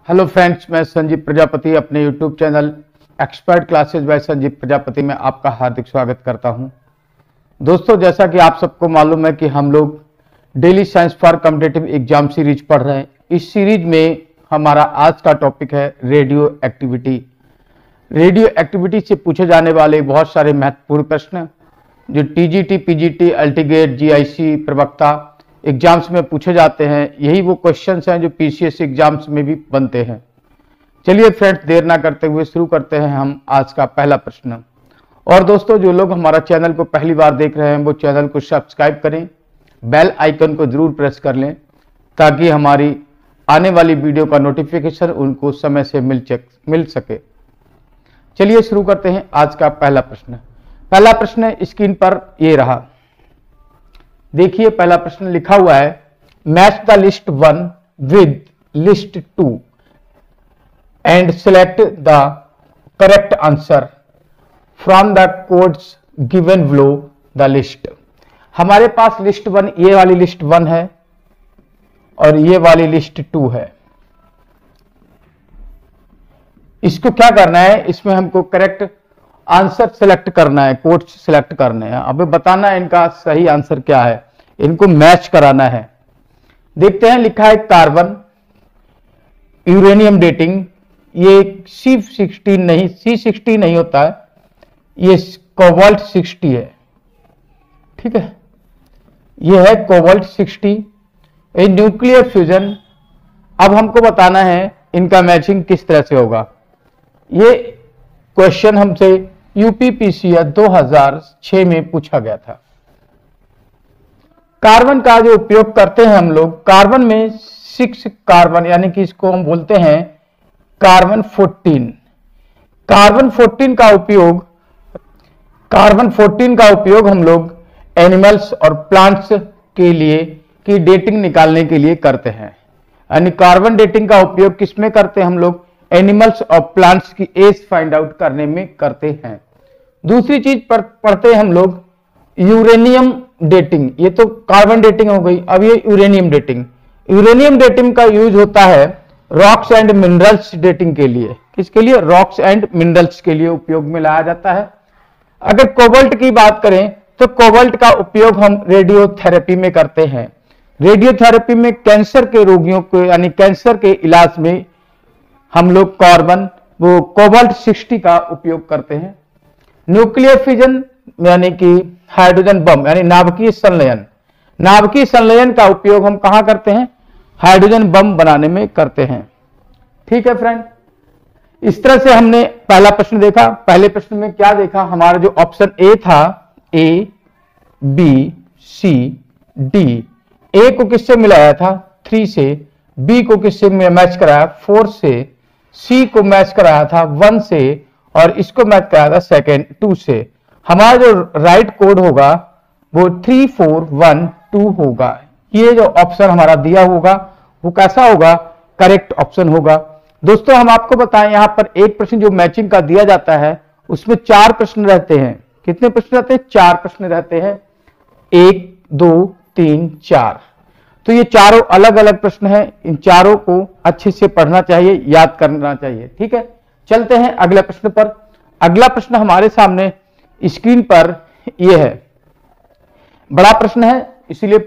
Hello friends, मैं संजीव प्रजापति अपने YouTube channel expert classes by Sanjeev Prajapati में आपका हार्दिक स्वागत करता हूं। दोस्तों, जैसा कि आप सबको मालूम है कि हम लोग daily science for competitive exam series पढ़ रहे हैं। इस सीरीज में हमारा आज का टॉपिक है रेडियो एक्टिविटी। रेडियो एक्टिविटी से पूछे जाने वाले बहुत सारे महत्वपूर्ण प्रश्न जो टीजीटी, पीजीटी, अल्टीगेट, जीआईसी, प्रवक्ता एग्जाम्स में पूछे जाते हैं, यही वो क्वेश्चंस हैं जो पीसीएस एग्जाम्स में भी बनते हैं। चलिए फ्रेंड्स, देर ना करते हुए शुरू करते हैं हम आज का पहला प्रश्न। और दोस्तों, जो लोग हमारा चैनल को पहली बार देख रहे हैं वो चैनल को सब्सक्राइब करें, बेल आइकन को जरूर प्रेस कर लें ताकि हमारी आने वाली वीडियो का नोटिफिकेशन उनको समय से मिल सके। चलिए शुरू करते हैं आज का पहला प्रश्न। पहला प्रश्न स्क्रीन पर ये रहा, देखिए। पहला प्रश्न लिखा हुआ है, match the list 1 with list 2 and select the correct answer from the codes given below the list. हमारे पास लिस्ट 1, ये वाली लिस्ट 1 है और ये वाली लिस्ट 2 है। इसको क्या करना है, इसमें हमको करेक्ट आंसर सेलेक्ट करना है, कोड्स सेलेक्ट करने हैं। अब बताना है इनका सही आंसर क्या है, इनको मैच कराना है। देखते हैं, लिखा है कार्बन, यूरेनियम डेटिंग। ये C16 नहीं होता है, ये कोबाल्ट 60 है। ठीक है, ये है कोबाल्ट 60। ये न्यूक्लियर फ्यूजन। अब हमको बताना है इनका मैचिंग किस तरह से होगा। ये क्वेश्चन हमसे यूपीपीसीएस 2006 में पूछा गया था। कार्बन का जो उपयोग करते हैं हम लोग, कार्बन में 6 कार्बन, यानी कि इसको हम बोलते हैं कार्बन 14। कार्बन 14 का उपयोग हम लोग एनिमल्स और प्लांट्स के लिए की डेटिंग निकालने के लिए करते हैं। यानी कार्बन डेटिंग का उपयोग किसमें करते हैं हम लोग, एनिमल्स और प्लांट्स की एज फाइंड आउट करने में करते हैं। दूसरी चीज पर पढ़ते हैं हम लोग यूरेनियम डेटिंग। ये तो कार्बन डेटिंग हो गई, अब ये यूरेनियम डेटिंग। यूरेनियम डेटिंग का यूज होता है रॉक्स एंड मिनरल्स डेटिंग के लिए। किसके लिए? रॉक्स एंड मिनरल्स के लिए उपयोग में लाया जाता है। अगर कोबाल्ट की बात करें तो कोबाल्ट का उपयोग हम रेडियोथेरेपी में करते हैं। रेडियोथेरेपी में कैंसर के रोगियों को, यानी कैंसर के इलाज में हम लोग कोबाल्ट 60 का उपयोग करते हैं। न्यूक्लियर फिजन यानी कि हाइड्रोजन बम, यानी नाभिकीय संलयन। नाभिकीय संलयन का उपयोग हम कहां करते हैं? हाइड्रोजन बम बनाने में करते हैं। ठीक है फ्रेंड, इस तरह से हमने पहला प्रश्न देखा। पहले प्रश्न में क्या देखा, हमारा जो ऑप्शन ए था, ए बी सी डी। ए को किससे मिलाया था? 3 से। बी को किससे मैच कराया? 4 से। सी को मैच कराया था 1 से और इसको मैच कराया था 2 से। हमारा जो राइट कोड होगा वो 3412 होगा। ये जो ऑप्शन हमारा दिया होगा वो कैसा होगा? करेक्ट ऑप्शन होगा। दोस्तों, हम आपको बताएं, यहां पर एक प्रश्न जो मैचिंग का दिया जाता है उसमें 4 प्रश्न रहते हैं। कितने प्रश्न रहते हैं? 4 प्रश्न रहते हैं। 1 2 3 4। तो ये चारों अलग अलग प्रश्न हैं। इन चारों को अच्छे से पढ़ना चाहिए, याद करना चाहिए। ठीक है, चलते हैं अगले प्रश्न पर। अगला प्रश्न हमारे सामने स्क्रीन पर यह है, बड़ा प्रश्न है इसीलिए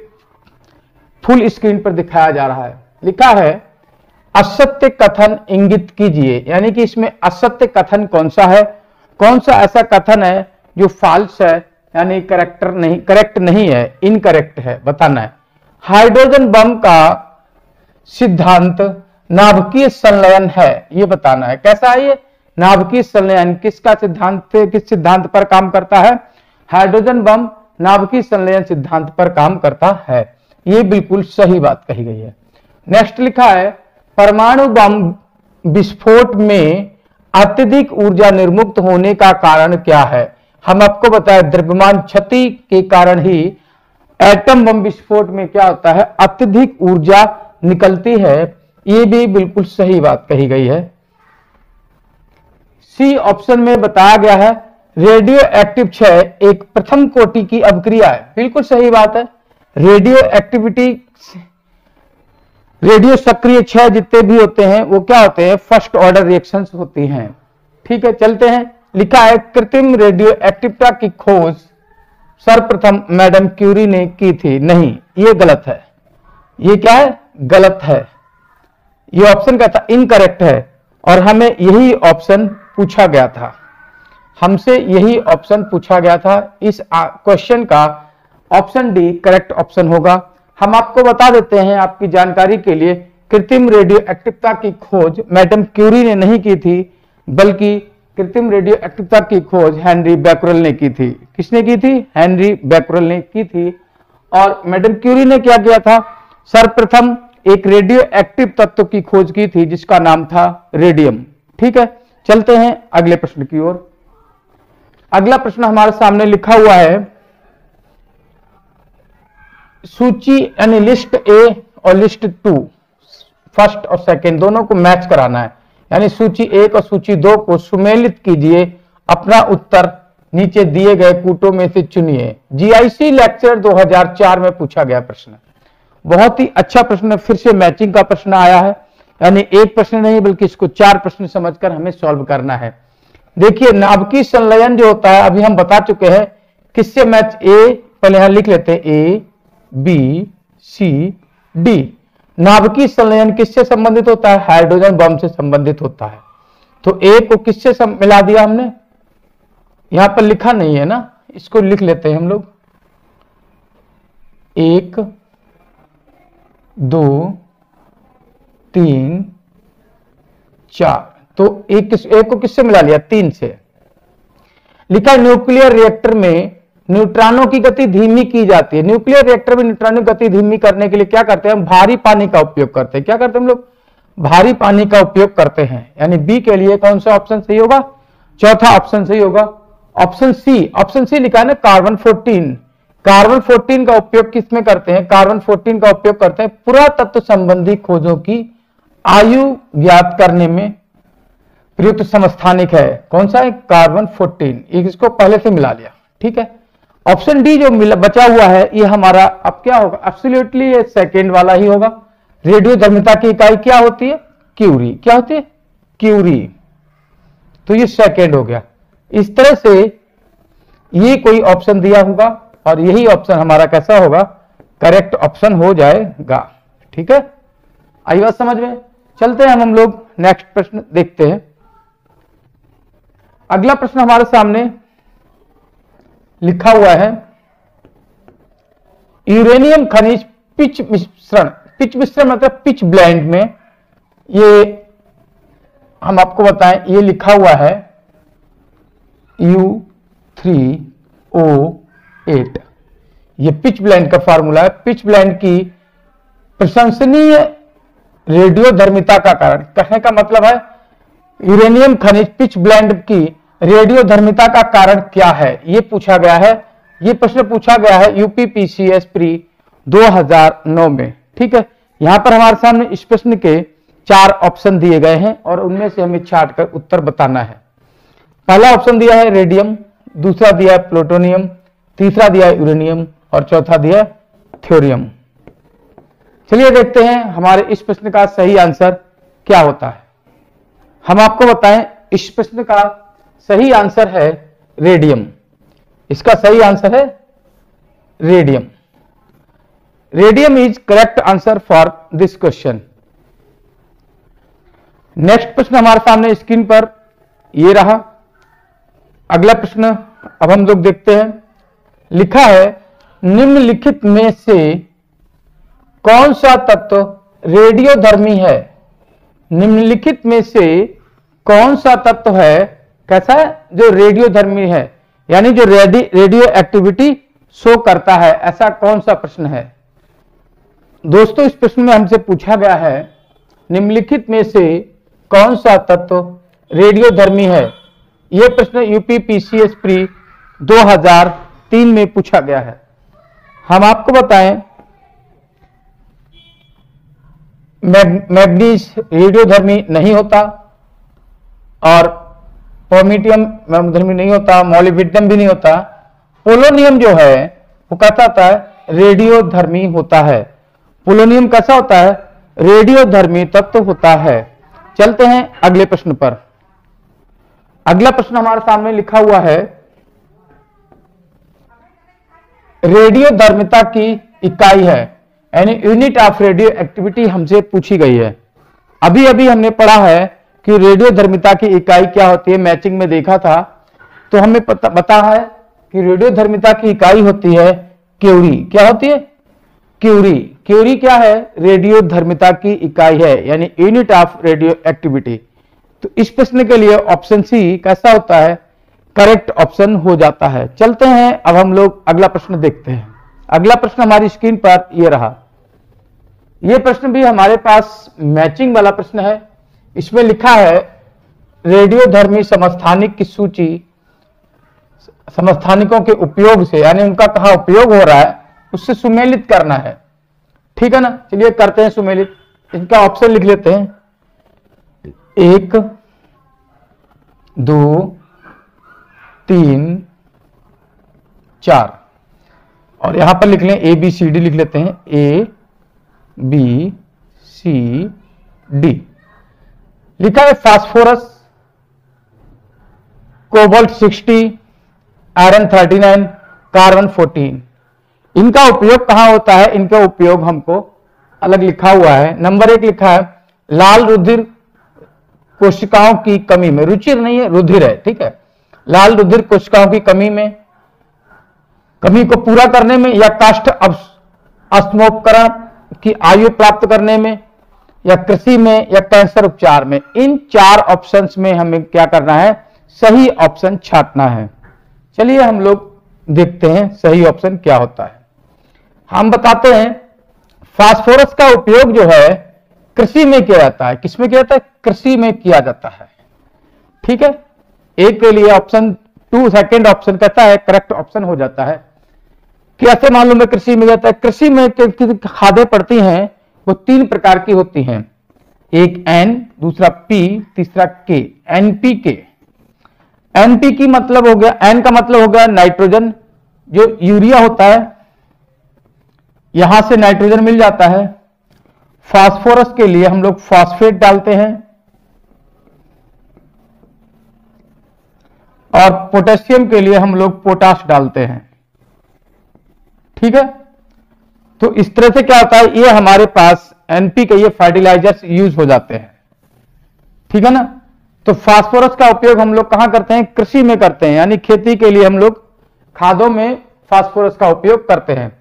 फुल स्क्रीन पर दिखाया जा रहा है। लिखा है, असत्य कथन इंगित कीजिए। यानी कि इसमें असत्य कथन कौन सा है, कौन सा ऐसा कथन है जो फॉल्स है, यानी करेक्ट नहीं है, इनकरेक्ट है, बताना है। हाइड्रोजन बम का सिद्धांत नाभिकीय संलयन है, ये बताना है। कैसा है ये नाभिकीय संलयन? किसका सिद्धांत, किस सिद्धांत पर काम करता है? हाइड्रोजन बम नाभिकीय संलयन सिद्धांत पर काम करता है। ये बिल्कुल सही बात कही गई है। नेक्स्ट लिखा है, परमाणु बम विस्फोट में अत्यधिक ऊर्जा निर्मुक्त होने का कारण क्या है? हम आपको बताया, द्रव्यमान क्षति के कारण ही एटम बम विस्फोट में क्या होता है? अत्यधिक ऊर्जा निकलती है। ये भी बिल्कुल सही बात कही गई है। सी ऑप्शन में बताया गया है, रेडियो एक्टिव क्षय एक प्रथम कोटि की अभिक्रिया है। बिल्कुल सही बात है। रेडियो एक्टिविटी रेडियो सक्रिय क्षय जितने भी होते हैं वो क्या होते हैं, फर्स्ट ऑर्डर रिएक्शंस होती हैं। ठीक है, चलते हैं। लिखा है कृत्रिम रेडियो एक्टिविटी की खोज सर्वप्रथम मैडम क्यूरी ने की थी। नहीं, ये गलत है। ये क्या है, गलत है। ये ऑप्शन क्या था, इनकरेक्ट है। और हमें यही ऑप्शन पूछा गया था, हमसे यही ऑप्शन पूछा गया था। इस क्वेश्चन का ऑप्शन डी करेक्ट ऑप्शन होगा। हम आपको बता देते हैं आपकी जानकारी के लिए, कृत्रिम रेडियो एक्टिविटी की खोज मैडम क्यूरी ने नहीं की थी, बल्कि कृत्रिम रेडियो एक्टिविटी की खोज हेनरी बैक्यूरेल ने की थी। किसने की थी, हेनरी बैक्यूरेल ने की थी। और मैडम क्यूरी ने क्या किया था, सर्वप्रथम एक रेडियो एक्टिव तत्व की खोज की थी जिसका नाम था रेडियम। ठीक है, चलते हैं अगले प्रश्न की ओर। अगला प्रश्न हमारे सामने लिखा हुआ है, सूची यानी लिस्ट ए और लिस्ट 2, फर्स्ट और सेकंड दोनों को मैच कराना है। यानी सूची 1 और सूची 2 को सुमेलित कीजिए, अपना उत्तर नीचे दिए गए कूटों में से चुनिए। जीआईसी लेक्चर 2004 में पूछा गया प्रश्न, बहुत ही अच्छा प्रश्न, फिर से मैचिंग का प्रश्न आया है। यानी एक प्रश्न नहीं बल्कि इसको 4 प्रश्न समझकर हमें सॉल्व करना है। देखिए, नाभिकीय संलयन जो होता है अभी हम बता चुके हैं किससे मैच, ए पहले यहां लिख लेते हैं, ए बी सी डी। नाभिकीय संलयन किससे संबंधित होता है, हाइड्रोजन बम से संबंधित होता है। तो ए को किससे मिला दिया हमने, यहां पर लिखा नहीं है ना, इसको लिख लेते हैं हम लोग, 1 2 3 4। तो एक को किससे मिला लिया, 3 से। लिखा न्यूक्लियर रिएक्टर में न्यूट्रॉनों की गति धीमी की जाती है। न्यूक्लियर रिएक्टर में न्यूट्रॉनों की गति धीमी करने के लिए क्या करते हैं, भारी पानी का उपयोग करते हैं। क्या करते हैं हम लोग, भारी पानी का उपयोग करते हैं। यानी बी के लिए कौन सा ऑप्शन सही होगा, चौथा ऑप्शन सही होगा, ऑप्शन सी। ऑप्शन सी लिखा है ना, कार्बन 14। कार्बन 14 का उपयोग किसमें करते हैं, कार्बन 14 का उपयोग करते हैं पुरातत्व संबंधी खोजों की आयु ज्ञात करने में प्रयुक्त समस्थानिक है। कौन सा है, कार्बन 14। इसको पहले से मिला लिया। ठीक है, ऑप्शन डी जो बचा हुआ है ये हमारा अब क्या होगा, एब्सोल्युटली ये सेकेंड वाला ही होगा। रेडियो धर्मिता की इकाई क्या होती है, क्यूरी। क्या होती है, क्यूरी। तो ये सेकेंड हो गया। इस तरह से ये कोई ऑप्शन दिया होगा और यही ऑप्शन हमारा कैसा होगा, करेक्ट ऑप्शन हो जाएगा। ठीक है, आई बात समझ में। चलते हैं हम लोग नेक्स्ट प्रश्न देखते हैं। अगला प्रश्न हमारे सामने लिखा हुआ है, यूरेनियम खनिज पिच मिश्रण। पिच मिश्रण मतलब पिच ब्लेंड में, ये हम आपको बताएं, ये लिखा हुआ है U3O8। ये पिच ब्लेंड का फार्मूला है। पिच ब्लेंड की प्रशंसनीय रेडियो धर्मिता का कारण, कहने का मतलब है यूरेनियम खनिज पिच ब्लेंड की रेडियो धर्मिता का कारण क्या है, ये पूछा गया है। ये प्रश्न पूछा गया है यूपीपीसीएस प्री 2009 में। ठीक है, यहां पर हमारे सामने इस प्रश्न के 4 ऑप्शन दिए गए हैं और उनमें से हमें छांट कर उत्तर बताना है। पहला ऑप्शन दिया है रेडियम, दूसरा दिया है प्लूटोनियम, तीसरा दिया है यूरेनियम और चौथा दिया है थ्योरियम। चलिए देखते हैं हमारे इस प्रश्न का सही आंसर क्या होता है। हम आपको बताएं, इस प्रश्न का सही आंसर है रेडियम। इसका सही आंसर है radium. Radium is correct answer for this question. Next प्रश्न हमारे सामने स्क्रीन पर ये रहा। अगला प्रश्न अब हम लोग देखते हैं। लिखा है, निम्नलिखित में से कौन सा तत्व रेडियोधर्मी है। निम्नलिखित में से कौन सा तत्व है, कैसा है, जो रेडियोधर्मी है, यानी जो रेडियो एक्टिविटी शो करता है, ऐसा कौन सा प्रश्न है। दोस्तों, इस प्रश्न में हमसे पूछा गया है निम्नलिखित में से कौन सा तत्व रेडियोधर्मी है। यह प्रश्न यूपीपीसीएस प्री 2003 में पूछा गया है। हम आपको बताएं, मैग्नीज रेडियोधर्मी नहीं होता और पोमीटियम धर्मी नहीं होता, मॉलिब्डेनम भी नहीं होता। पोलोनियम जो है वो कैसा होता है, रेडियोधर्मी होता है। पोलोनियम कैसा होता है, रेडियोधर्मी तत्व होता है। चलते हैं अगले प्रश्न पर। अगला प्रश्न हमारे सामने लिखा हुआ है, रेडियोधर्मिता की इकाई है, यानी यूनिट ऑफ रेडियो एक्टिविटी हमसे पूछी गई है। अभी अभी हमने पढ़ा है कि रेडियोधर्मिता की इकाई क्या होती है, मैचिंग में देखा था। तो हमें पता है कि रेडियोधर्मिता की इकाई होती है क्यूरी। क्या होती है? क्यूरी। क्यूरी क्या है? रेडियोधर्मिता की इकाई है, यानी यूनिट ऑफ रेडियो एक्टिविटी। तो इस प्रश्न के लिए ऑप्शन सी कैसा होता है? करेक्ट ऑप्शन हो जाता है। चलते हैं अब हम लोग अगला प्रश्न देखते हैं। अगला प्रश्न हमारी स्क्रीन पर ये रहा। यह प्रश्न भी हमारे पास मैचिंग वाला प्रश्न है। इसमें लिखा है, रेडियोधर्मी समस्थानिक की सूची समस्थानिकों के उपयोग से, यानी उनका कहां उपयोग हो रहा है, उससे सुमेलित करना है। ठीक है ना? चलिए करते हैं सुमेलित। इनका ऑप्शन लिख लेते हैं, 1 2 3 4, और यहां पर लिख लें ABCD लिख लेते हैं, ABCD। लिखा है फास्फोरस, कोबाल्ट 60, आयरन 39, कार्बन 14। इनका उपयोग कहां होता है? इनका उपयोग हमको अलग लिखा हुआ है। नंबर 1 लिखा है, लाल रुधिर कोशिकाओं की कमी में। रुचिर नहीं है, रुधिर है। ठीक है, लाल रुधिर कोशिकाओं की कमी को पूरा करने में, या काष्ठ अश्मोपकरण की आयु प्राप्त करने में, या कृषि में, या कैंसर उपचार में। इन 4 ऑप्शंस में हमें क्या करना है? सही ऑप्शन छांटना है। चलिए हम लोग देखते हैं सही ऑप्शन क्या होता है। हम बताते हैं, फास्फोरस का उपयोग जो है कृषि में किया जाता है। किसमें किया जाता है? कृषि में किया जाता है। ठीक है, एक के लिए ऑप्शन 2 सेकंड ऑप्शन कहता है करेक्ट ऑप्शन हो जाता है। कैसे मालूम है कृषि में जाता है? कृषि में खादें पड़ती हैं वो 3 प्रकार की होती हैं, एक N, दूसरा P, तीसरा K। NPK। NP की मतलब हो गया, N का मतलब हो गया नाइट्रोजन, जो यूरिया होता है, यहां से नाइट्रोजन मिल जाता है। फास्फोरस के लिए हम लोग फॉस्फेट डालते हैं, और पोटेशियम के लिए हम लोग पोटाश डालते हैं। ठीक है, तो इस तरह से क्या होता है, ये हमारे पास NP के ये फर्टिलाइजर्स यूज हो जाते हैं। ठीक है ना? तो फास्फोरस का उपयोग हम लोग कहां करते हैं? कृषि में करते हैं, यानी खेती के लिए हम लोग खादों में फास्फोरस का उपयोग करते हैं।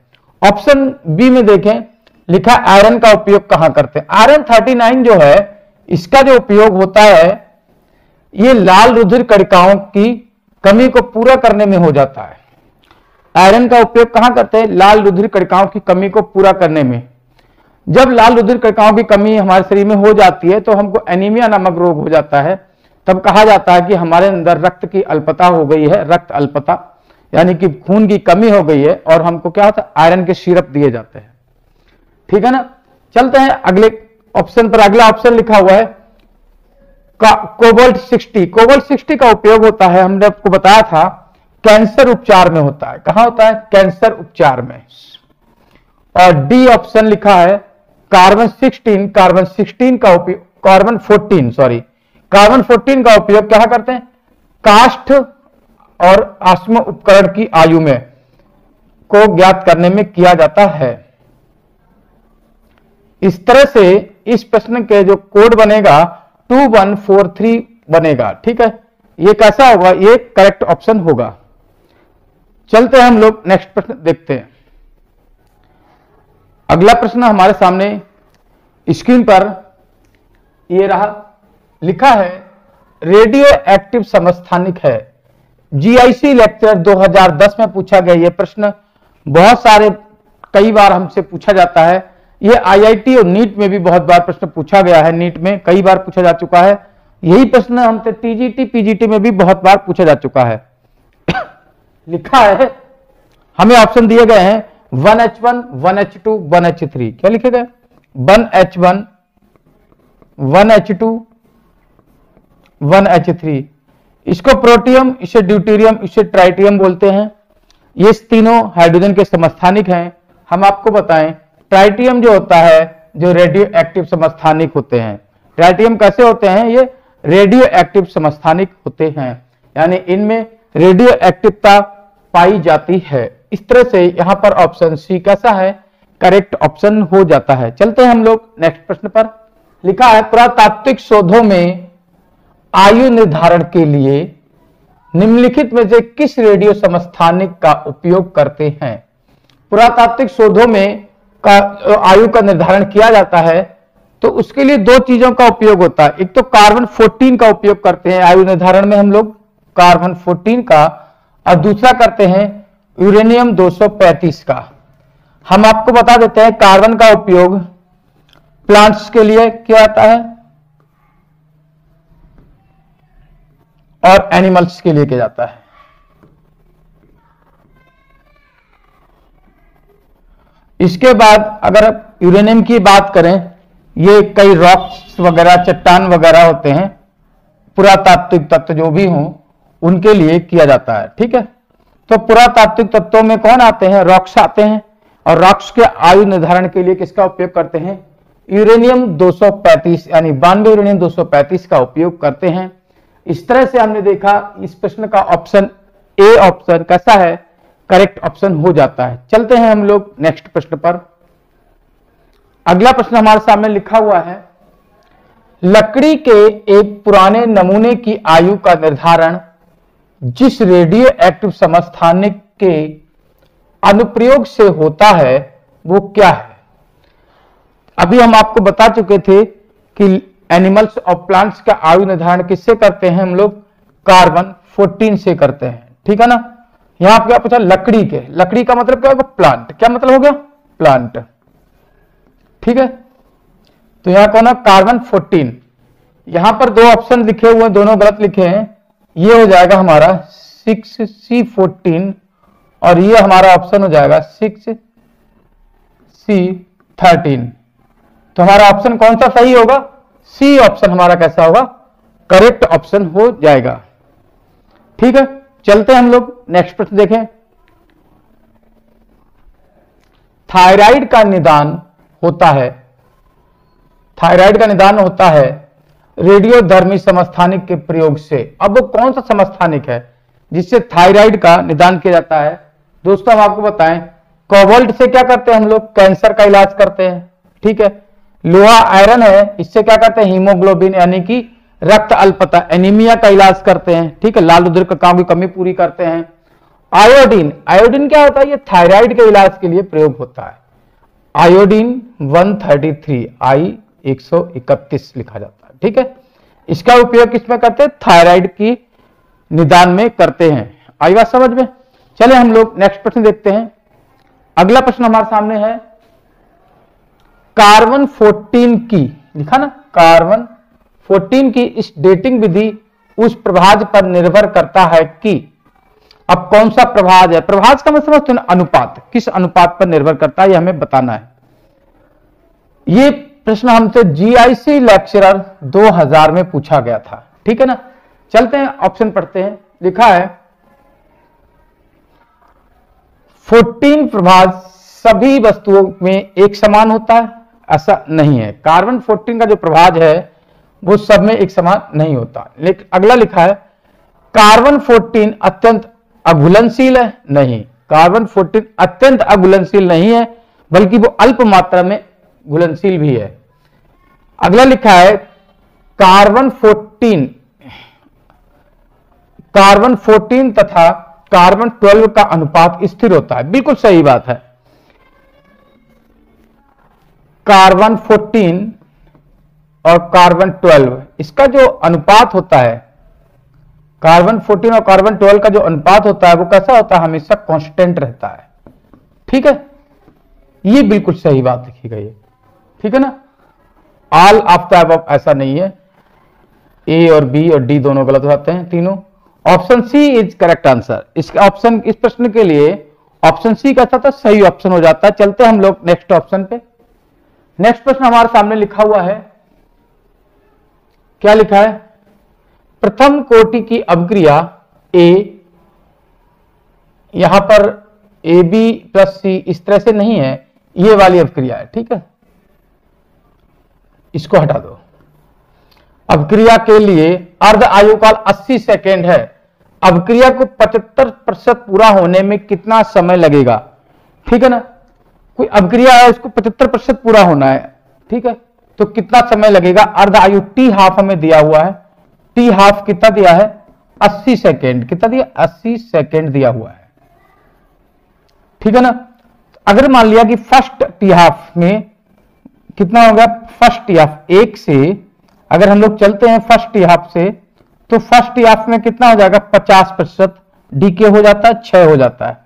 ऑप्शन बी में देखें, लिखा आयरन का उपयोग कहां करते हैं? आयरन 39 जो है, इसका जो उपयोग होता है, ये लाल रुधिर कणिकाओं की कमी को पूरा करने में हो जाता है। आयरन का उपयोग कहां करते हैं? लाल रुधिर कणिकाओं की कमी को पूरा करने में। जब लाल रुधिर कणिकाओं की कमी हमारे शरीर में हो जाती है तो हमको एनीमिया नामक रोग हो जाता है। तब कहा जाता है कि हमारे अंदर रक्त की अल्पता हो गई है, रक्त अल्पता, यानी कि खून की कमी हो गई है, और हमको क्या होता है? आयरन के सिरप दिए जाते हैं। ठीक है ना? चलते हैं अगले ऑप्शन पर। अगला ऑप्शन लिखा हुआ है कोबाल्ट 60। कोबाल्ट 60 का उपयोग होता है, हमने आपको बताया था, कैंसर उपचार में होता है। कहां होता है? कैंसर उपचार में। और डी ऑप्शन लिखा है कार्बन 16। कार्बन 16 का उपयोग, कार्बन 14 का उपयोग क्या करते हैं? काष्ठ और अश्म उपकरण की आयु में को ज्ञात करने में किया जाता है। इस तरह से इस प्रश्न के जो कोड बनेगा 2143 बनेगा। ठीक है, ये कैसा होगा? ये करेक्ट ऑप्शन होगा। चलते हैं हम लोग नेक्स्ट प्रश्न देखते हैं। अगला प्रश्न हमारे सामने स्क्रीन पर ये रहा। लिखा है, रेडियो एक्टिव समस्थानिक है। GIC लेक्चर 2010 में पूछा गया ये प्रश्न। बहुत सारे कई बार हमसे पूछा जाता है। ये IIT और नीट में भी बहुत बार प्रश्न पूछा गया है। नीट में कई बार पूछा जा चुका है। यही प्रश्न हमसे TGT PGT में भी बहुत बार पूछा जा चुका है। लिखा है, हमें ऑप्शन दिए गए हैं 1H1, 1H2, 1H3। क्या लिखे गए? 1H1, 1H2, 1H3। इसको प्रोटियम, इसे ड्यूटेरियम, इसे ट्राइटियम बोलते हैं। ये तीनों हाइड्रोजन के समस्थानिक हैं। हम आपको बताएं, ट्राइटियम जो होता है जो रेडियो एक्टिव समस्थानिक होते हैं। ट्राइटियम कैसे होते हैं? ये रेडियो एक्टिव समस्थानिक होते हैं, यानी इनमें रेडियो एक्टिवता पाई जाती है। इस तरह से यहां पर ऑप्शन सी कैसा है? करेक्ट ऑप्शन हो जाता है। चलते हैं हम लोग नेक्स्ट प्रश्न पर। लिखा है पुरातात्विक शोधों में आयु निर्धारण के लिए निम्नलिखित में से किस रेडियो समस्थानिक का उपयोग करते हैं? पुरातात्विक शोधों में का आयु का निर्धारण किया जाता है तो उसके लिए दो चीजों का उपयोग होता है। एक तो कार्बन 14 का उपयोग करते हैं आयु निर्धारण में हम लोग, कार्बन 14 का, और दूसरा करते हैं यूरेनियम 235 का। हम आपको बता देते हैं कार्बन का उपयोग प्लांट्स के लिए किया जाता है और एनिमल्स के लिए किया जाता है। इसके बाद अगर यूरेनियम की बात करें, ये कई रॉक्स वगैरह, चट्टान वगैरह होते हैं, पुरातात्विक तत्व जो भी हों उनके लिए किया जाता है। ठीक है, तो पुरातात्विक तत्वों में कौन आते हैं? रॉक्स आते हैं, और रॉक्स के आयु निर्धारण के लिए किसका उपयोग करते हैं? यूरेनियम 235 यानी 92 यूरेनियम 235 का उपयोग करते हैं। इस तरह से हमने देखा इस प्रश्न का ऑप्शन ए ऑप्शन कैसा है? करेक्ट ऑप्शन हो जाता है। चलते हैं हम लोग नेक्स्ट प्रश्न पर। अगला प्रश्न हमारे सामने लिखा हुआ है, लकड़ी के एक पुराने नमूने की आयु का निर्धारण जिस रेडियो एक्टिव समस्थानिक के अनुप्रयोग से होता है वो क्या है? अभी हम आपको बता चुके थे कि एनिमल्स और प्लांट्स का आयु निर्धारण किससे करते हैं हम लोग? कार्बन 14 से करते हैं। ठीक है ना। यहां क्या पूछा? लकड़ी के। लकड़ी का मतलब क्या होगा? प्लांट। क्या मतलब हो गया? प्लांट। ठीक है, तो यहां कौन है? कार्बन 14। यहां पर दो ऑप्शन लिखे हुए हैं, दोनों गलत लिखे हैं। ये हो जाएगा हमारा 6C14 और ये हमारा ऑप्शन हो जाएगा 6C13। तो हमारा ऑप्शन कौन सा सही होगा? सी ऑप्शन हमारा कैसा होगा? करेक्ट ऑप्शन हो जाएगा। ठीक है, चलते हैं हम लोग नेक्स्ट प्रश्न देखें। थायराइड का निदान होता है, थायराइड का निदान होता है रेडियोधर्मी समस्थानिक के प्रयोग से। अब वो कौन सा समस्थानिक है जिससे थायराइड का निदान किया जाता है? दोस्तों हम आपको बताएं, कोबाल्ट से क्या करते हैं हम लोग? कैंसर का इलाज करते हैं। ठीक है, लोहा आयरन है, इससे क्या करते हैं? हीमोग्लोबिन यानी कि रक्त अल्पता, एनीमिया का इलाज करते हैं। ठीक है, लाल रुधिर काम की कमी पूरी करते हैं। आयोडीन, आयोडीन क्या होता है? ये थायराइड के इलाज के लिए प्रयोग होता है। आयोडीन 133 आई 131 लिखा जाता है। ठीक है, इसका उपयोग किसमें करते हैं? थायराइड की निदान में करते हैं। आई बात समझ में? चले हम लोग नेक्स्ट प्रश्न देखते हैं। अगला प्रश्न हमारे सामने है, कार्बन 14 की, लिखा ना, कार्बन 14 की इस डेटिंग विधि उस प्रभाज पर निर्भर करता है कि, अब कौन सा प्रभाज है? प्रभाज का मतलब समझते हैं अनुपात, किस अनुपात पर निर्भर करता है ये हमें बताना है। ये प्रश्न हमसे जीआईसी लेक्चरर 2000 में पूछा गया था। ठीक है ना, चलते हैं ऑप्शन पढ़ते हैं। लिखा है 14 प्रभाज सभी वस्तुओं में एक समान होता है, ऐसा नहीं है। कार्बन 14 का जो प्रभाज है वो सब में एक समान नहीं होता। लेकिन अगला लिखा है कार्बन 14 अत्यंत अघुलनशील है, नहीं, कार्बन 14 अत्यंत अघुलनशील नहीं है बल्कि वो अल्प मात्रा में घुलनशील भी है। अगला लिखा है कार्बन 14 तथा कार्बन 12 का अनुपात स्थिर होता है। बिल्कुल सही बात है। कार्बन 14 और कार्बन 12 इसका जो अनुपात होता है, कार्बन 14 और कार्बन 12 का जो अनुपात होता है वो कैसा होता है? हमेशा कांस्टेंट रहता है। ठीक है, ये बिल्कुल सही बात लिखी गई है। ठीक है ना, ऑल ऑफ द अबव ऐसा नहीं है। ए और बी और डी दोनों गलत हो जाते हैं तीनों। Option C is correct answer. इसका ऑप्शन, इस प्रश्न के लिए ऑप्शन सी कैसा था? सही ऑप्शन हो जाता है। चलते हैं हम लोग नेक्स्ट ऑप्शन पे। नेक्स्ट प्रश्न हमारे सामने लिखा हुआ है, क्या लिखा है? प्रथम कोटि की अभिक्रिया ए, यहां पर ए बी प्लस सी इस तरह से नहीं है, ये वाली अभिक्रिया है। ठीक है, इसको हटा दो। अभिक्रिया के लिए अर्ध आयु काल 80 सेकेंड है। अभिक्रिया को 75% पूरा होने में कितना समय लगेगा? ठीक है ना, कोई अभिक्रिया है उसको 75% पूरा होना है, ठीक है, तो कितना समय लगेगा? अर्ध आयु टी हाफ हमें दिया हुआ है, टी हाफ कितना दिया है? 80 सेकेंड। कितना दिया? 80 सेकेंड दिया हुआ है, ठीक है ना। अगर मान लिया कि फर्स्ट टी हाफ में कितना होगा? फर्स्ट टी हाफ 1 से अगर हम लोग चलते हैं फर्स्ट टी हाफ से, तो फर्स्ट टी हाफ में कितना हो जाएगा? 50% डीके हो जाता है, 6 हो जाता है।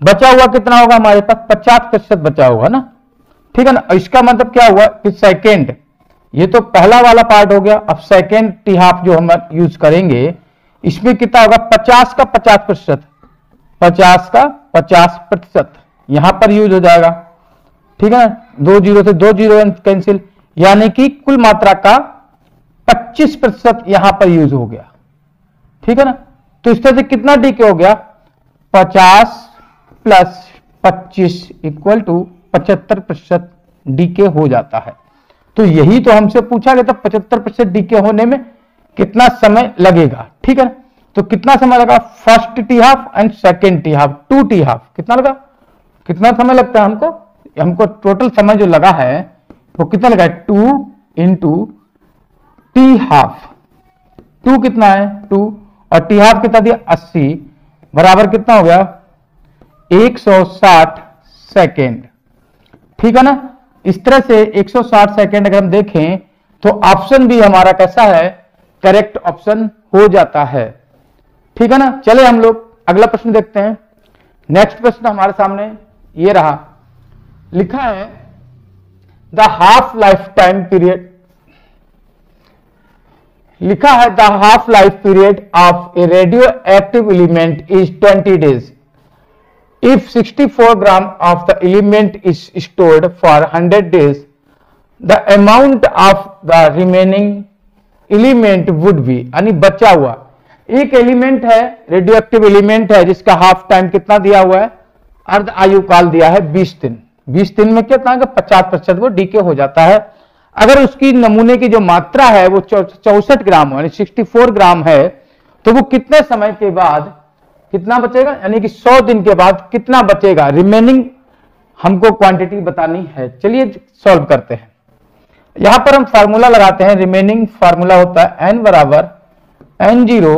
बचा हुआ कितना होगा हमारे पास? 50% बचा होगा ना, ठीक है ना। इसका मतलब क्या हुआ कि सेकेंड, ये तो पहला वाला पार्ट हो गया। अब सेकेंड टी हाफ जो हम यूज करेंगे इसमें कितना होगा? 50 का 50%, 50 का 50% यहां पर यूज हो जाएगा, ठीक है ना। 2 जीरो से 2 जीरो कैंसिल, यानी कि कुल मात्रा का 25% यहां पर यूज हो गया, ठीक है ना। तो इस तरह से कितना डीके हो गया? 50 प्लस 25 इक्वल टू 75% डीके हो जाता है। तो यही तो हमसे पूछा गया था, 75% डीके होने में कितना समय लगेगा, ठीक है ना। तो कितना समय लगा? First T half and second T half, 2 T half कितना लगा? कितना समय लगता है हमको टोटल समय जो लगा है वो कितना लगा? 2 इंटू टी हाफ। 2 कितना है? 2 और टी हाफ कितना दिया? 80 बराबर कितना हो गया? 160 सेकेंड, ठीक है ना। इस तरह से 160 सेकेंड अगर हम देखें तो ऑप्शन भी हमारा कैसा है? करेक्ट ऑप्शन हो जाता है, ठीक है ना। चले हम लोग अगला प्रश्न देखते हैं। नेक्स्ट प्रश्न हमारे सामने ये रहा, लिखा है the half life time period, लिखा है the half life period of A radio active element is 20 days. If 64 gram of the element is stored for 100 days, the amount of the remaining element would be, यानी बचा हुआ एक element है, radio active element है जिसका half time कितना दिया हुआ है? अर्ध आयु काल दिया है 20 दिन। 20 दिन में कितना है? 50% वो डीके हो जाता है। अगर उसकी नमूने की जो मात्रा है वो 64 ग्राम यानी 64 ग्राम है, तो वो कितने समय के बाद कितना बचेगा? यानी कि 100 दिन के बाद कितना बचेगा? रिमेनिंग हमको क्वांटिटी बतानी है। चलिए सॉल्व करते हैं। यहां पर हम फार्मूला लगाते हैं। रिमेनिंग फार्मूला होता है n बराबर n0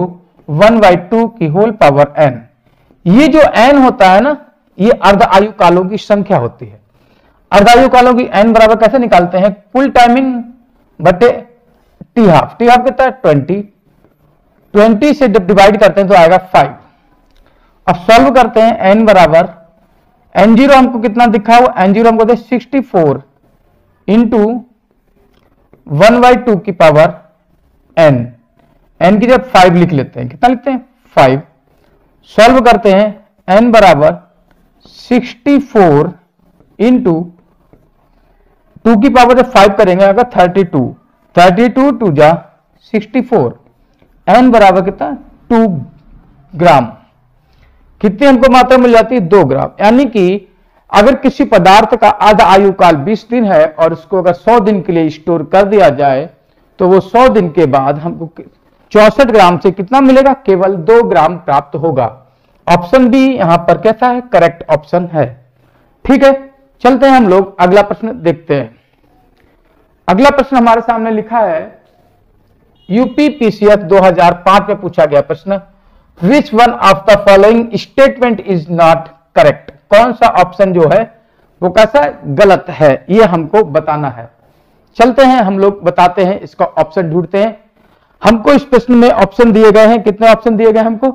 1/2 की होल पावर n। ये जो n होता है ना, ये अर्ध आयु कालों की संख्या होती है। अर्ध आयु कालों की n बराबर कैसे निकालते हैं? कुल टाइमिंग बटे टी हाफ। टी हाफ कितना है? 20 से जब डिवाइड करते हैं तो आएगा 5। अब सॉल्व करते हैं। n बराबर n0 हमको कितना दिखा हुआ? n0 हमको दे 64 इंटू 1/2 की पावर n। n की जब 5 लिख लेते हैं, कितना लिखते हैं? 5। सॉल्व करते हैं। n बराबर 64 इंटू 2 की पावर जब 5 करेंगे अगर 32 2 जा 64। n बराबर कितना? 2 ग्राम। कितनी हमको मात्रा मिल जाती है? 2 ग्राम। यानी कि अगर किसी पदार्थ का आधा आयु काल 20 दिन है और उसको अगर 100 दिन के लिए स्टोर कर दिया जाए तो वो 100 दिन के बाद हमको 64 ग्राम से कितना मिलेगा? केवल 2 ग्राम प्राप्त होगा। ऑप्शन बी यहां पर कैसा है? करेक्ट ऑप्शन है, ठीक है। चलते हैं हम लोग अगला प्रश्न देखते हैं। अगला प्रश्न हमारे सामने लिखा है यूपीपीसीएस 2005 में पूछा गया प्रश्न, which one of the following statement is not correct? कौन सा ऑप्शन जो है वो कैसा गलत है, ये हमको बताना है। चलते हैं हम लोग बताते हैं, इसका ऑप्शन ढूंढते हैं। हमको इस प्रश्न में ऑप्शन दिए गए हैं। कितने ऑप्शन दिए गए? हमको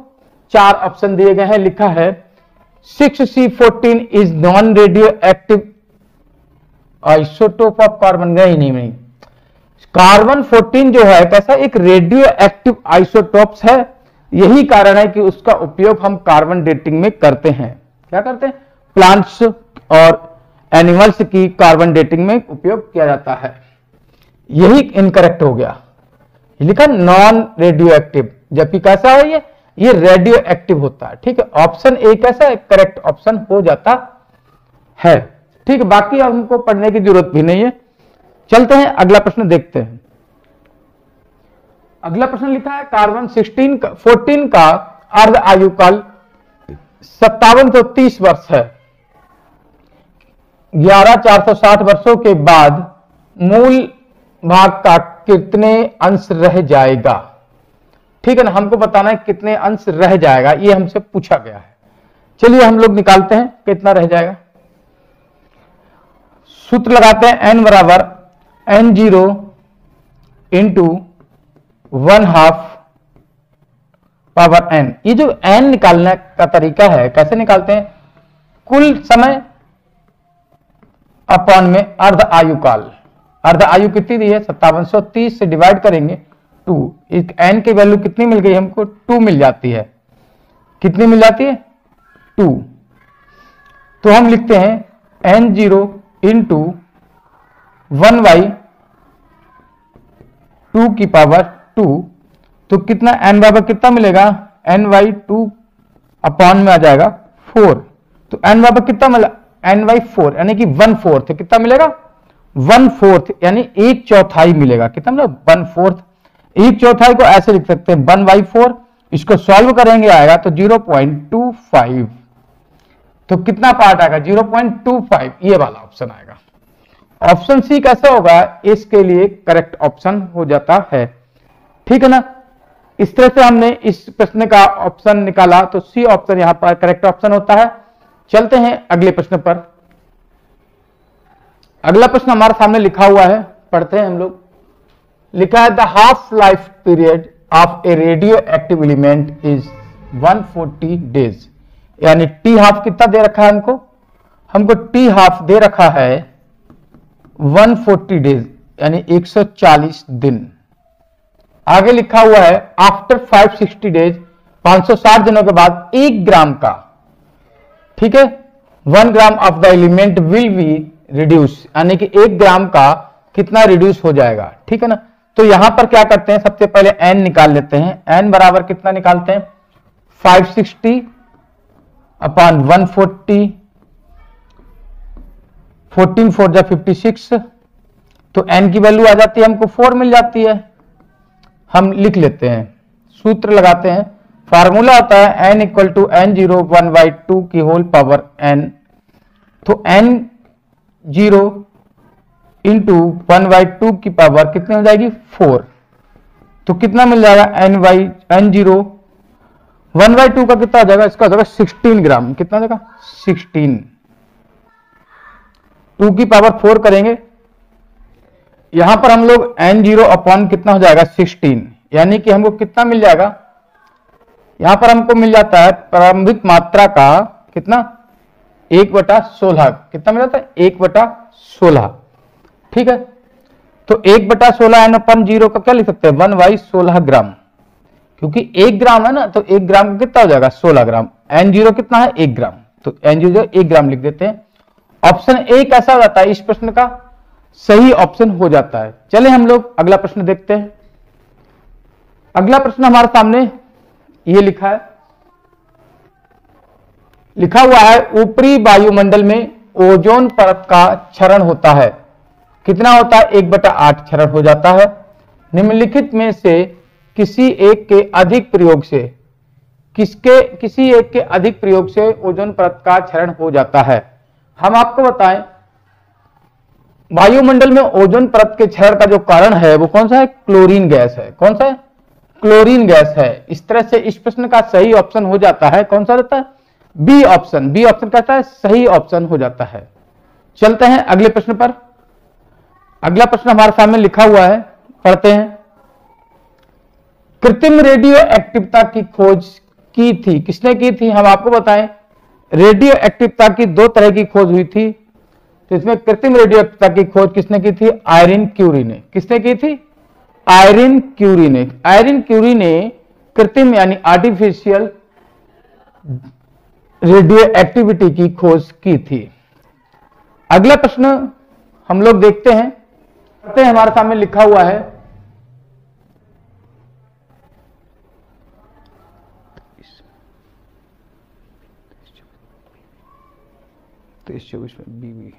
4 ऑप्शन दिए गए हैं। लिखा है 6C14 is non radio active isotope of carbon. नहीं, कार्बन 14 जो है कैसा एक रेडियो एक्टिव आइसोटोप्स है। यही कारण है कि उसका उपयोग हम कार्बन डेटिंग में करते हैं। क्या करते हैं? प्लांट्स और एनिमल्स की कार्बन डेटिंग में उपयोग किया जाता है। यही इनकरेक्ट हो गया। लिखा नॉन रेडियो एक्टिव, जबकि कैसा है ये रेडियो एक्टिव होता है, ठीक है। ऑप्शन ए कैसा है? करेक्ट ऑप्शन हो जाता है, ठीक है। बाकी हमको पढ़ने की जरूरत भी नहीं है। चलते हैं अगला प्रश्न देखते हैं। अगला प्रश्न लिखा है कार्बन 14 का अर्ध आयु काल 5730 वर्ष है। 11460 वर्षों के बाद मूल भाग का कितने अंश रह जाएगा? ठीक है ना, हमको बताना है कितने अंश रह जाएगा, ये हमसे पूछा गया है। चलिए हम लोग निकालते हैं कितना रह जाएगा। सूत्र लगाते हैं n बराबर n0 इंटू 1/2 पावर n। ये जो n निकालने का तरीका है, कैसे निकालते हैं? कुल समय अपॉन में अर्ध आयु काल। अर्ध आयु कितनी दी है? 5730 से डिवाइड करेंगे 2। एक n की वैल्यू कितनी मिल गई हमको? 2 मिल जाती है। कितनी मिल जाती है? 2। तो हम लिखते हैं n0 इंटू 1/2 की पावर 2। तो कितना n बराबर कितना मिलेगा? n/2 अपॉन में आ जाएगा 4। तो n बराबर कितना मिला? n/4 यानी कि 1/4 कितना मिलेगा? 1/4 यानी 1/4 मिलेगा। कितना मिलेगा? 1/4। 1/4 को ऐसे लिख सकते हैं 1/4। इसको सॉल्व करेंगे आएगा तो 0.25। तो कितना पार्ट आएगा? 0.25। ये वाला ऑप्शन आएगा। ऑप्शन सी कैसा होगा? इसके लिए करेक्ट ऑप्शन हो जाता है। ठीक है ना, इस तरह से हमने इस प्रश्न का ऑप्शन निकाला, तो सी ऑप्शन यहां पर करेक्ट ऑप्शन होता है। चलते हैं अगले प्रश्न पर। अगला प्रश्न हमारे सामने लिखा हुआ है, पढ़ते हैं हम लोग। लिखा है the half life period of A radio active element is 140 days. यानी टी हाफ कितना दे रखा है हमको? हमको टी हाफ दे रखा है 140 डेज यानी 140 दिन। आगे लिखा हुआ है आफ्टर 560 डेज, 560 दिनों के बाद 1 ग्राम का, ठीक है, 1 gram of the element will be reduce, यानी कि 1 ग्राम का कितना रिड्यूस हो जाएगा। ठीक है ना, तो यहां पर क्या करते हैं? सबसे पहले n निकाल लेते हैं। n बराबर कितना निकालते हैं? 560 अपॉन 140, 14 4 जा 56। तो n की वैल्यू आ जाती है हमको 4 मिल जाती है। हम लिख लेते हैं, सूत्र लगाते हैं। फार्मूला होता है n इक्वल टू n0 1/2 की होल पावर n। तो n0 इंटू 1/2 की पावर कितनी हो जाएगी? 4। तो कितना मिल जाएगा? n0 1/2 का कितना हो जाएगा? इसका हो जाएगा 16 ग्राम। कितना हो जाएगा? 16। 2 की पावर 4 करेंगे, यहां पर हम लोग n0 अपॉन कितना हो जाएगा? 16, यानी कि हमको कितना मिल जाएगा? यहां पर हमको मिल जाता है प्रारंभिक मात्रा का कितना? 1/16। कितना मिल जाता है? 1/16। ठीक है, तो 1/16 n अपन 0 का क्या लिख सकते हैं? 1/16 ग्राम, क्योंकि 1 ग्राम है ना, तो 1 ग्राम का कितना हो जाएगा? 16 ग्राम। n0 कितना है? 1 ग्राम, तो n0 1 ग्राम लिख देते हैं। ऑप्शन ए कैसा हो जाता है? इस प्रश्न का सही ऑप्शन हो जाता है। चले हम लोग अगला प्रश्न देखते हैं। अगला प्रश्न हमारे सामने ये लिखा है, लिखा हुआ है ऊपरी वायुमंडल में ओजोन परत का क्षरण होता है। कितना होता है? 1/8 क्षरण हो जाता है। निम्नलिखित में से किसी एक के अधिक प्रयोग से ओजोन परत का क्षरण हो जाता है। हम आपको बताएं, वायुमंडल में ओजोन परत के क्षरण का जो कारण है वो कौन सा है? क्लोरीन गैस है। कौन सा है? क्लोरीन गैस है। इस तरह से इस प्रश्न का सही ऑप्शन हो जाता है, कौन सा रहता है? B option. बी ऑप्शन कहता है सही ऑप्शन हो जाता है। चलते हैं अगले प्रश्न पर। अगला प्रश्न हमारे सामने लिखा हुआ है, पढ़ते हैं। कृत्रिम रेडियो एक्टिवता की खोज की थी, किसने की थी? हम आपको बताएं, रेडियो एक्टिवता की 2 तरह की खोज हुई थी। तो इसमें कृत्रिम रेडियो एक्टिवता की खोज किसने की थी? आयरन क्यूरी ने। किसने की थी? आयरन क्यूरी ने। आयरन क्यूरी ने कृत्रिम यानी आर्टिफिशियल रेडियो एक्टिविटी की खोज की थी। अगला प्रश्न हम लोग देखते हैं, हमारे सामने लिखा हुआ है, तो 24 में बीवी।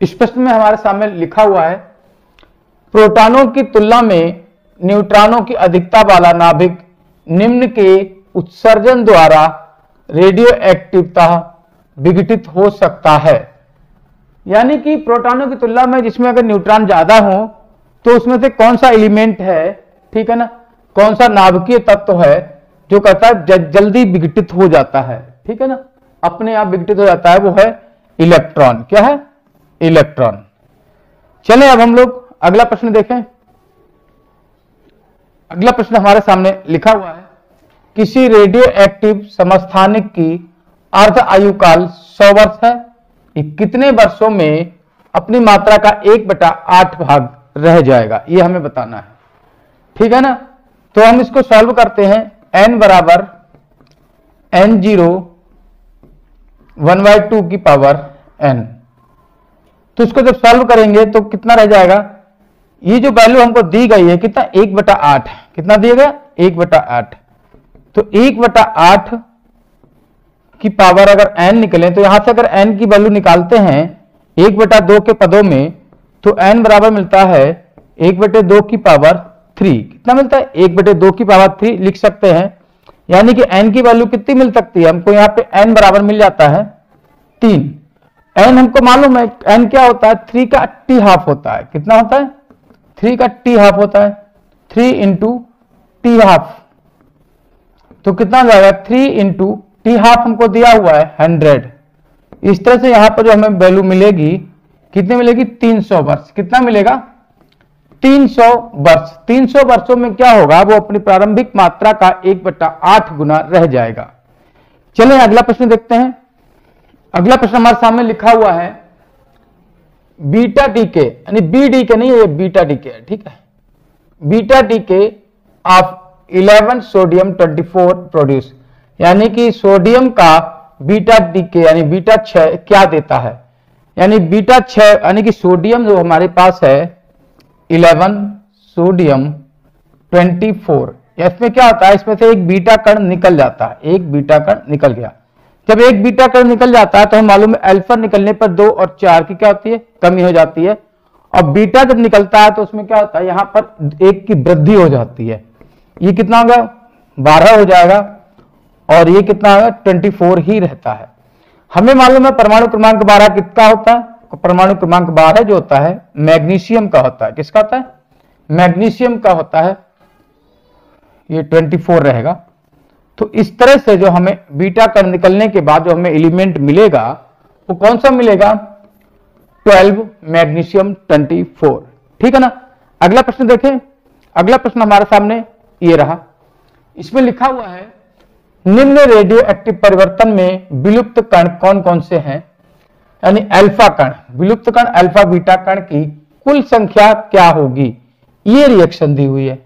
इस प्रश्न में हमारे सामने लिखा हुआ है, प्रोटॉनों की तुलना में न्यूट्रॉनों की अधिकता वाला नाभिक निम्न के उत्सर्जन द्वारा रेडियो एक्टिवता विघटित हो सकता है। यानी कि प्रोटॉनों की तुलना में जिसमें अगर न्यूट्रॉन ज्यादा हो तो उसमें से कौन सा एलिमेंट है, ठीक है ना, कौन सा नाभिकीय तत्व है जो कहता है जल्दी विघटित हो जाता है, ठीक है ना, अपने आप विघटित हो जाता है, वो है इलेक्ट्रॉन। क्या है? इलेक्ट्रॉन। चलें अब हम लोग अगला प्रश्न देखें। अगला प्रश्न हमारे सामने लिखा हुआ है, किसी रेडियो एक्टिव समस्थानिक की अर्ध आयु काल 100 वर्ष है, ये कितने वर्षों में अपनी मात्रा का 1/8 भाग रह जाएगा, ये हमें बताना है, ठीक है ना। तो हम इसको सॉल्व करते हैं। n बराबर n0 1/2 की पावर n। तो इसको जब सॉल्व करेंगे तो कितना रह जाएगा, ये जो वैल्यू हमको दी गई है कितना, 1/8, कितना दिया गया, 1/8। तो 1/8 की पावर अगर n निकले तो यहां से अगर n की वैल्यू निकालते हैं 1/2 के पदों में तो n बराबर मिलता है 1/2 की पावर 3। कितना मिलता है? 1/2 की पावर 3 लिख सकते हैं। यानी कि n की वैल्यू कितनी मिल सकती है हमको, यहाँ पे n बराबर मिल जाता है 3। n हमको मालूम है n क्या होता है, 3 का t हाफ होता है। कितना होता है? 3 का t हाफ होता है, 3 इंटू t हाफ। तो कितना जाएगा, 3 इंटू t हाफ हमको दिया हुआ है 100। इस तरह से यहां पर जो हमें वैल्यू मिलेगी, कितनी मिलेगी, 300 वर्ष। कितना मिलेगा, 300 वर्ष। 300 वर्षों में क्या होगा, वो अपनी प्रारंभिक मात्रा का 1/8 गुना रह जाएगा। चलिए अगला प्रश्न देखते हैं। अगला प्रश्न हमारे सामने लिखा हुआ है, बीटा डीके, यानी बी डीके नहीं है, ये बीटा डीके है, ठीक है। Beta decay of 11 sodium 24 produce, यानी कि सोडियम का बीटा डीके यानी बीटा 6 क्या देता है, यानी बीटा 6 यानी कि सोडियम जो हमारे पास है 11 सोडियम 24, इसमें क्या होता है, इसमें से एक बीटा कण निकल जाता है, एक बीटा कण निकल गया। जब एक बीटा कण निकल जाता है तो हम मालूम है अल्फा निकलने पर 2 और 4 की क्या होती है, कमी हो जाती है। और बीटा जब निकलता है तो उसमें क्या होता है, यहां पर 1 की वृद्धि हो जाती है। ये कितना हो गया, 12 हो जाएगा, और ये कितना होगा, 24 ही रहता है। हमें मालूम है परमाणु क्रमांक 12 कितना होता है, परमाणु क्रमांक 12 जो होता है मैग्नीशियम का होता है। किसका होता है, मैग्नीशियम का होता है। ये 24 रहेगा। तो इस तरह से जो हमें बीटा कण निकलने के बाद जो हमें एलिमेंट मिलेगा वो कौन सा मिलेगा, 12 मैग्नीशियम 24, ठीक है ना। अगला प्रश्न देखें। अगला प्रश्न हमारे सामने ये रहा, इसमें लिखा हुआ है, निम्न रेडियो एक्टिव परिवर्तन में विलुप्त कण कौन कौन से हैं, यानी अल्फा कण, विलुप्त कण अल्फा बीटा कण की कुल संख्या क्या होगी, ये रिएक्शन दी हुई है।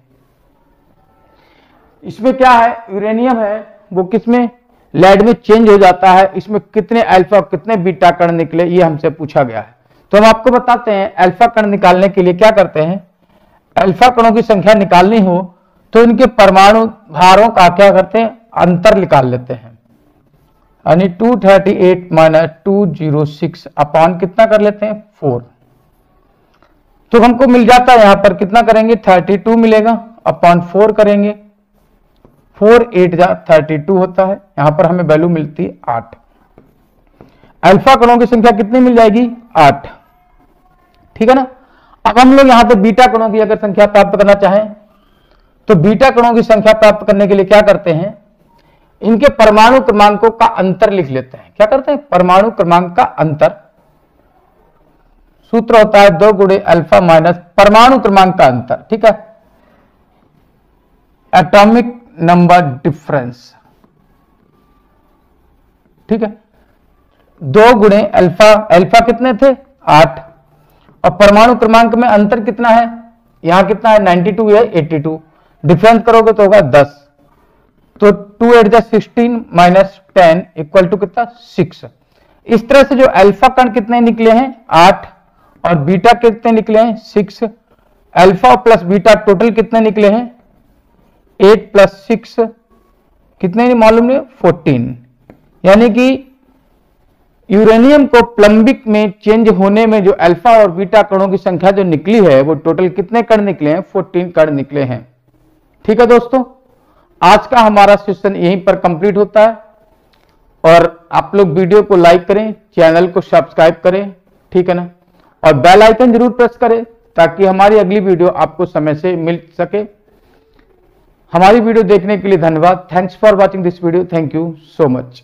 इसमें क्या है, यूरेनियम है वो किसमें, लेड में चेंज हो जाता है। इसमें कितने अल्फा कितने बीटा कण निकले, ये हमसे पूछा गया है। तो हम आपको बताते हैं, अल्फा कण निकालने के लिए क्या करते हैं, अल्फा कणों की संख्या निकालनी हो तो इनके परमाणु भारों का क्या करते हैं, अंतर निकाल लेते हैं। यानी 238 माइनस 206 अपॉन कितना कर लेते हैं, 4। तो हमको मिल जाता है यहां पर कितना करेंगे, 32 मिलेगा, अपॉन 4 करेंगे, 4 8 जा 32 होता है। यहां पर हमें वैल्यू मिलती है 8। अल्फा कणों की संख्या कितनी मिल जाएगी, 8, ठीक है ना। अब हम लोग यहां पे बीटा कणों की अगर संख्या प्राप्त करना चाहें तो बीटा कणों की संख्या प्राप्त करने के लिए क्या करते हैं, इनके परमाणु क्रमांकों का अंतर लिख लेते हैं। क्या करते हैं, परमाणु क्रमांक का अंतर। सूत्र होता है 2 गुणे अल्फा माइनस परमाणु क्रमांक का अंतर, ठीक है, एटॉमिक नंबर डिफरेंस, ठीक है। 2 गुणे अल्फा, अल्फा कितने थे, 8, और परमाणु क्रमांक में अंतर कितना है, यहां कितना है, 92 है, 82, डिफरेंस करोगे तो होगा 10। तो 2 8 जा 16 माइनस 10 इक्वल टू कितना, 6। इस तरह से जो अल्फा कण कितने निकले हैं, 8, और बीटा कितने निकले हैं, 6। अल्फा प्लस बीटा टोटल कितने निकले हैं, 8 प्लस 6 कितने मालूम नहीं, 14। यानी कि यूरेनियम को प्लम्बिक में चेंज होने में जो अल्फा और बीटा कणों की संख्या जो निकली है वो टोटल कितने कण निकले हैं? 14 कण निकले हैं। ठीक है दोस्तों, आज का हमारा सेशन यहीं पर कंप्लीट होता है और आप लोग वीडियो को लाइक करें, चैनल को सब्सक्राइब करें, ठीक है ना, और बेल आइकन जरूर प्रेस करें ताकि हमारी अगली वीडियो आपको समय से मिल सके। हमारी वीडियो देखने के लिए धन्यवाद। Thanks for watching this video. Thank you so much.